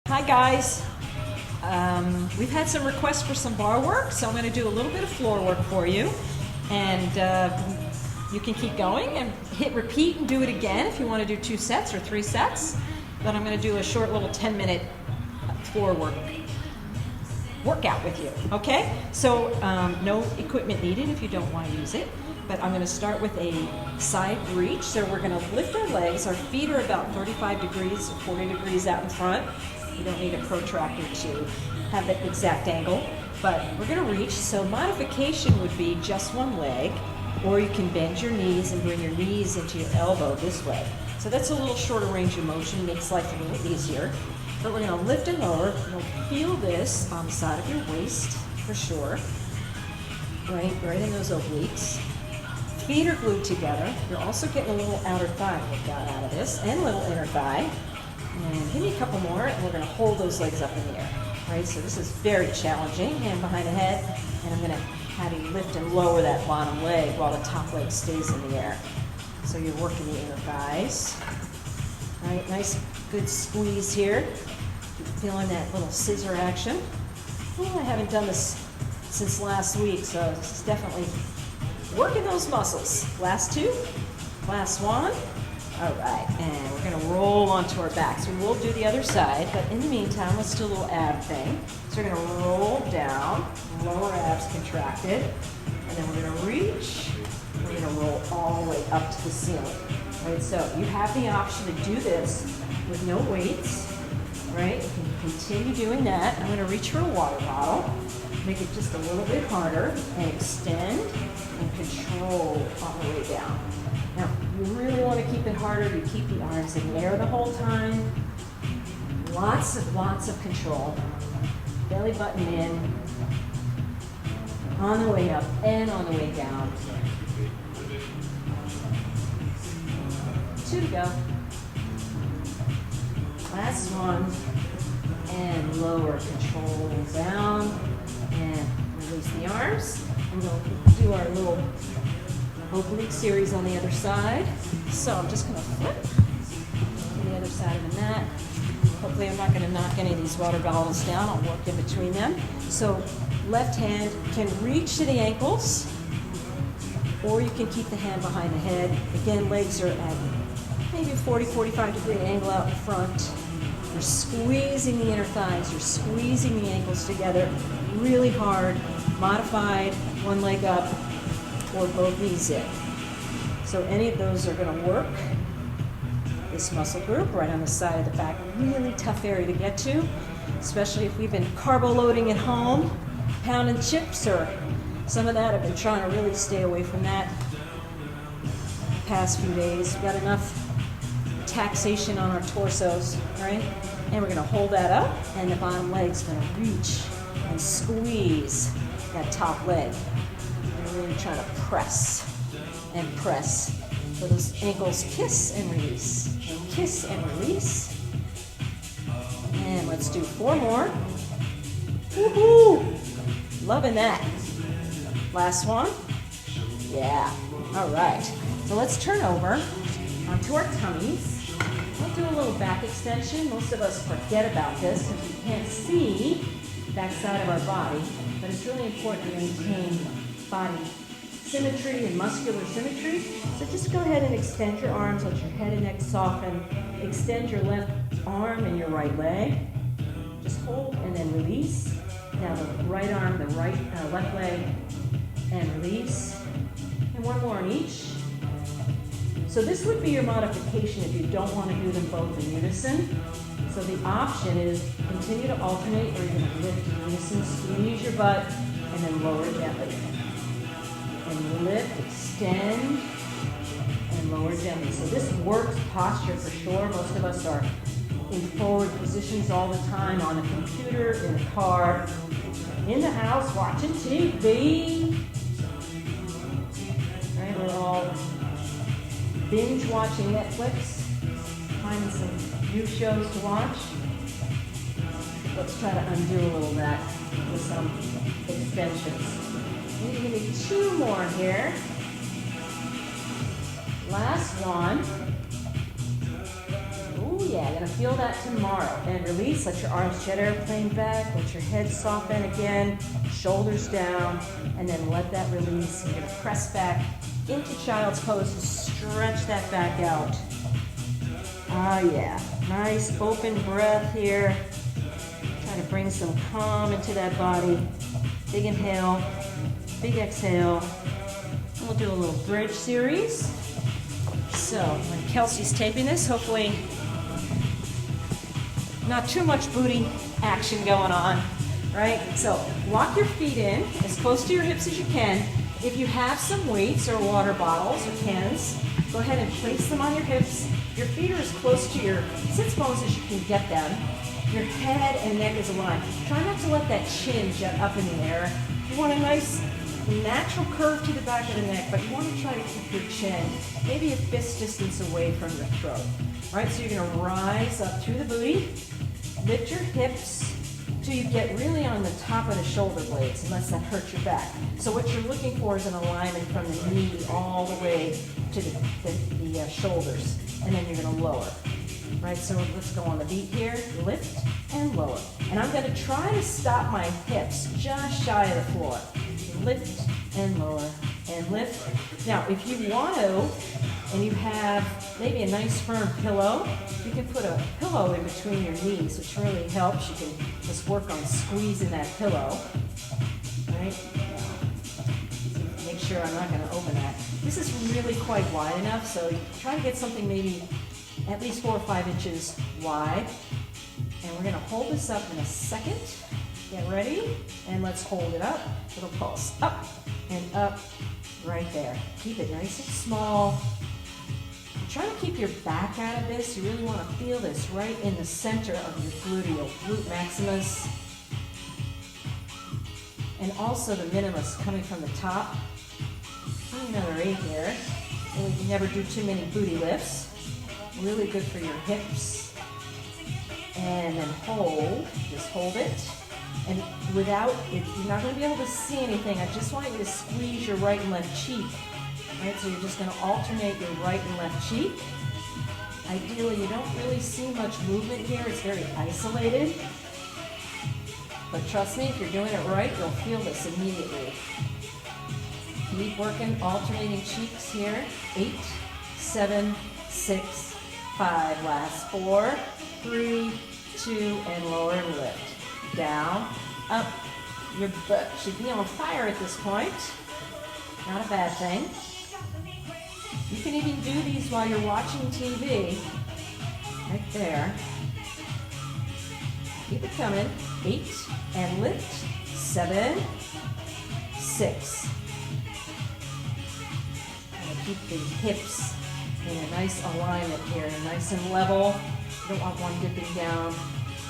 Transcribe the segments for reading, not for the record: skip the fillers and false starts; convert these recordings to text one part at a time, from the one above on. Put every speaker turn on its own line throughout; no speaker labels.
Hi guys, we've had some requests for some bar work, so I'm going to do a little bit of floor work for you, and you can keep going and hit repeat and do it again if you want to do 2 sets or 3 sets, but I'm going to do a short little 10-minute floor workout with you, okay? So no equipment needed if you don't want to use it, but I'm going to start with a side reach. So we're going to lift our legs. Our feet are about 35 degrees or 40 degrees out in front. You don't need a protractor to have the exact angle, but we're going to reach. So modification would be just one leg, or you can bend your knees and bring your knees into your elbow this way. So that's a little shorter range of motion, makes life a little easier. But we're going to lift and lower. You'll feel this on the side of your waist for sure, right in those obliques. Feet are glued together. You're also getting a little outer thigh workout out of this, and a little inner thigh. And give me a couple more, and we're going to hold those legs up in the air. Right? So this is very challenging. Hand behind the head, and I'm going to have you lift and lower that bottom leg while the top leg stays in the air. So you're working the inner thighs. Right? Nice, good squeeze here. Keep feeling that little scissor action. Oh, I haven't done this since last week, so this is definitely working those muscles. Last 2, last 1. All right, and we're gonna roll onto our backs. We will do the other side, but in the meantime, let's do a little ab thing. So we're gonna roll down, lower abs contracted, and then we're gonna reach. We're gonna roll all the way up to the ceiling. Right, so you have the option to do this with no weights, right? You can continue doing that. I'm gonna reach for a water bottle, make it just a little bit harder, and extend and control on the way down. Now, you really want to keep it harder. You keep the arms in the air the whole time. Lots of control. Belly button in, on the way up and on the way down. 2 to go. Last one. And lower, control down, and release the arms. And we'll do our little oblique series on the other side. So I'm just going to flip to the other side of the mat. Hopefully I'm not going to knock any of these water bottles down. I'll work in between them. So left hand can reach to the ankles, or you can keep the hand behind the head. Again, legs are at maybe a 40-45 degree angle out in front. You're squeezing the inner thighs. You're squeezing the ankles together really hard. Modified, one leg up, or both knees in. So any of those are going to work. This muscle group right on the side of the back, really tough area to get to, especially if we've been carbo loading at home, pounding chips or some of that. I've been trying to really stay away from that the past few days. We've got enough taxation on our torsos, right? And we're going to hold that up, and the bottom leg's going to reach and squeeze that top leg. Really trying to press and press. So those ankles kiss and release, and kiss and release. And let's do 4 more. Woohoo! Loving that. Last one. Yeah. All right. So let's turn over onto our tummies. We'll do a little back extension. Most of us forget about this because we can't see the back side of our body, but it's really important to maintain body symmetry and muscular symmetry. So just go ahead and extend your arms, let your head and neck soften. Extend your left arm and your right leg. Just hold and then release. Now the right arm, the left leg, and release. And 1 more on each. So this would be your modification if you don't want to do them both in unison. So the option is continue to alternate, or you're going to lift in unison, squeeze your butt, and then lower gently. And lift, extend, and lower gently. So this works posture for sure. Most of us are in forward positions all the time, on a computer, in a car, in the house, watching TV. Right, we're all binge watching Netflix, finding some new shows to watch. Let's try to undo a little of that with some extensions. I'm going to give you 2 more here. Last one. Oh yeah, gonna feel that tomorrow. And release, let your arms jet airplane back, let your head soften again, shoulders down, and then let that release. You're gonna press back into child's pose and stretch that back out. Ah, yeah, nice open breath here. Try to bring some calm into that body. Big inhale, big exhale. And we'll do a little bridge series. So when Kelsey's taping this, hopefully not too much booty action going on, right? So lock your feet in as close to your hips as you can. If you have some weights or water bottles or cans, go ahead and place them on your hips. Your feet are as close to your sits bones as you can get them. Your head and neck is aligned. Try not to let that chin jet up in the air. You want a nice natural curve to the back of the neck, but you want to try to keep your chin maybe a fist distance away from your throat. All right, so you're going to rise up through the booty, lift your hips till you get really on the top of the shoulder blades, unless that hurts your back. So what you're looking for is an alignment from the knee all the way to the shoulders, and then you're going to lower. Right, so let's go on the beat here. Lift and lower. And I'm going to try to stop my hips just shy of the floor. Lift and lower and lift. Now, if you want to, and you have maybe a nice firm pillow, you can put a pillow in between your knees, which really helps. You can just work on squeezing that pillow. Right? Make sure I'm not going to open that. This is really quite wide enough, so try to get something maybe at least 4 or 5 inches wide. And we're going to hold this up in a second. Get ready, and let's hold it up. Little pulse up and up right there. Keep it nice and small. Try to keep your back out of this. You really want to feel this right in the center of your gluteal, glute maximus. And also the minimus coming from the top. Another 8 here. And we can never do too many booty lifts. Really good for your hips. And then hold, just hold it. And without, you're not going to be able to see anything. I just want you to squeeze your right and left cheek. Right, so you're just going to alternate your right and left cheek. Ideally, you don't really see much movement here. It's very isolated. But trust me, if you're doing it right, you'll feel this immediately. Keep working, alternating cheeks here. 8, 7, 6, 5. Last 4, 3, 2, and lower and lift. Down, up. Your butt should be on fire at this point. Not a bad thing. You can even do these while you're watching TV. Right there. Keep it coming. 8, and lift. 7, 6. And keep the hips in a nice alignment here, nice and level. You don't want one dipping down.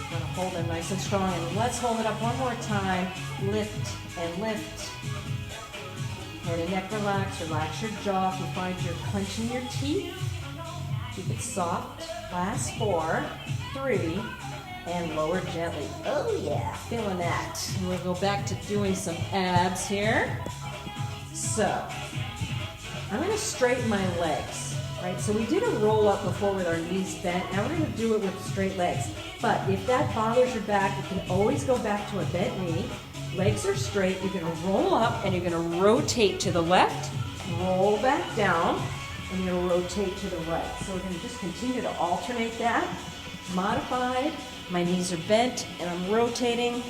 You're going to hold them nice and strong. And let's hold it up one more time. Lift and lift. Head and neck relax. Relax your jaw. If you find you're clenching your teeth, keep it soft. Last 4, 3, and lower gently. Oh yeah, feeling that. And we'll go back to doing some abs here. So, I'm going to straighten my legs. Right, so we did a roll up before with our knees bent. Now we're going to do it with straight legs. But if that bothers your back, you can always go back to a bent knee. Legs are straight. You're going to roll up and you're going to rotate to the left, roll back down, and you're going to rotate to the right. So we're going to just continue to alternate that. Modified. My knees are bent and I'm rotating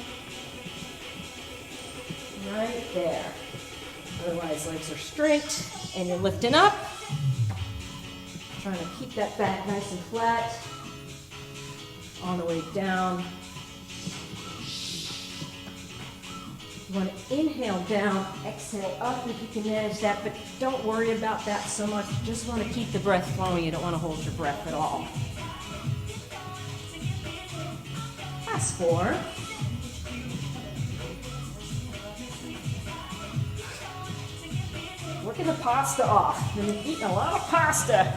right there. Otherwise, legs are straight and you're lifting up. Trying to keep that back nice and flat. On the way down. You want to inhale down, exhale up if you can manage that, but don't worry about that so much. You just want to keep the breath flowing. You don't want to hold your breath at all. Last 4. Working the pasta off. You've been eating a lot of pasta.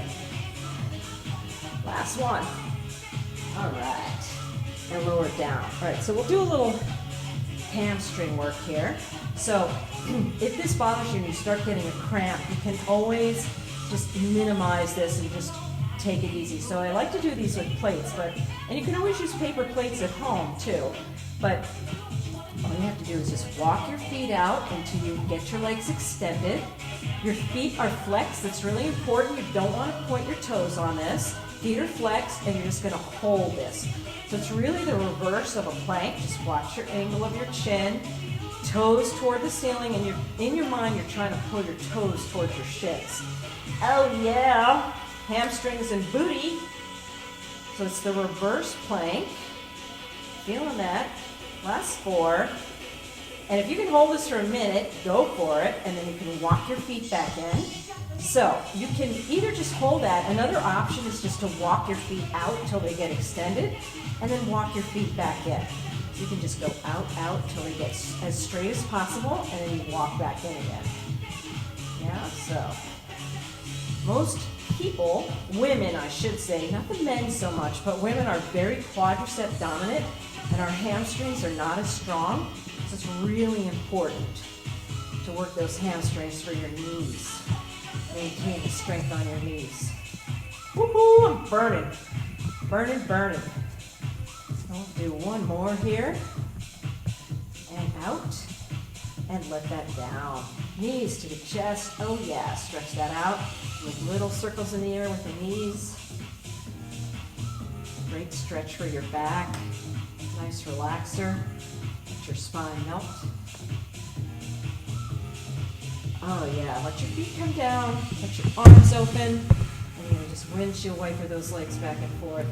Last 1. All right. And lower it down. All right, so we'll do a little hamstring work here. So if this bothers you and you start getting a cramp, you can always just minimize this and just take it easy. So I like to do these with plates, and you can always use paper plates at home too. But all you have to do is just walk your feet out until you get your legs extended. Your feet are flexed. That's really important. You don't want to point your toes on this. Feet are flexed, and you're just going to hold this. So it's really the reverse of a plank. Just watch your angle of your chin, toes toward the ceiling, and in your mind, you're trying to pull your toes towards your shins. Oh yeah, hamstrings and booty. So it's the reverse plank. Feeling that. Last 4. And if you can hold this for a minute, go for it, and then you can walk your feet back in. So you can either just hold that. Another option is just to walk your feet out until they get extended, and then walk your feet back in. So you can just go out till they get as straight as possible, and then you walk back in again. Yeah, so most people, women I should say, not the men so much, but women are very quadricep dominant, and our hamstrings are not as strong. So it's really important to work those hamstrings for your knees. Maintain the strength on your knees. Woohoo, I'm burning. Burning, burning. I'll do one more here. And out. And let that down. Knees to the chest. Oh yeah, stretch that out with little circles in the air with the knees. Great stretch for your back. Nice relaxer. Let your spine melt. Oh yeah, let your feet come down, let your arms open, and you just windshield wiper those legs back and forth.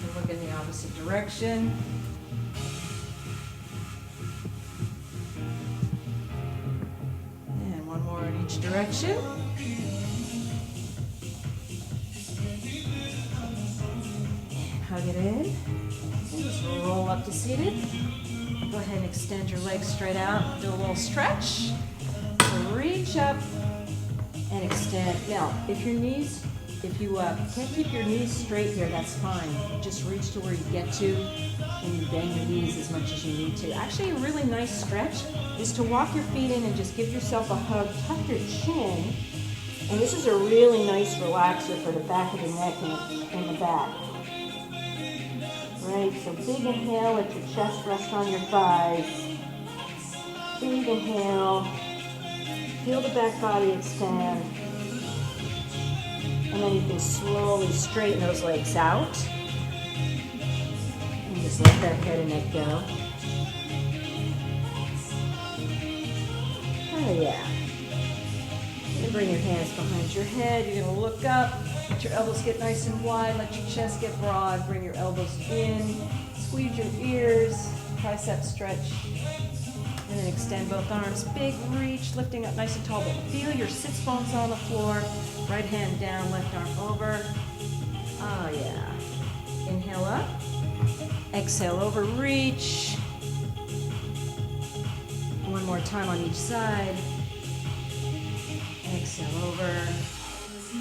And look in the opposite direction. And one more in each direction. And hug it in. And just roll up to seated. Go ahead and extend your legs straight out. Do a little stretch. So reach up and extend. Now, if you can't keep your knees straight here, that's fine. Just reach to where you get to, and you bend your knees as much as you need to. Actually, a really nice stretch is to walk your feet in and just give yourself a hug. Tuck your chin, and this is a really nice relaxer for the back of the neck and the back. Right, so big inhale, let your chest rest on your thighs. Big inhale, feel the back body expand. And then you can slowly straighten those legs out. And just let that head and neck go. Oh yeah. And bring your hands behind your head. You're going to look up. Let your elbows get nice and wide. Let your chest get broad. Bring your elbows in. Squeeze your ears. Tricep stretch. And then extend both arms. Big reach, lifting up nice and tall. But feel your sits bones on the floor. Right hand down, left arm over. Oh yeah. Inhale up. Exhale over, reach. One more time on each side. Exhale over.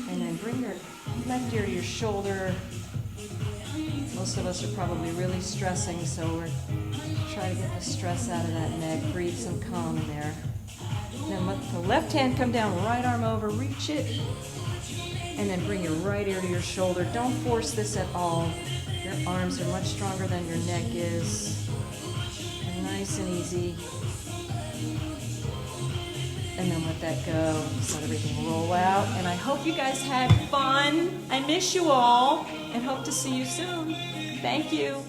And then bring your left ear to your shoulder. Most of us are probably really stressing, so we're trying to get the stress out of that neck. Breathe some calm in there. Then let the left hand come down, right arm over, reach it. And then bring your right ear to your shoulder. Don't force this at all. Your arms are much stronger than your neck is. And nice and easy. And then let that go. Just let everything roll out. And I hope you guys had fun. I miss you all and hope to see you soon. Thank you.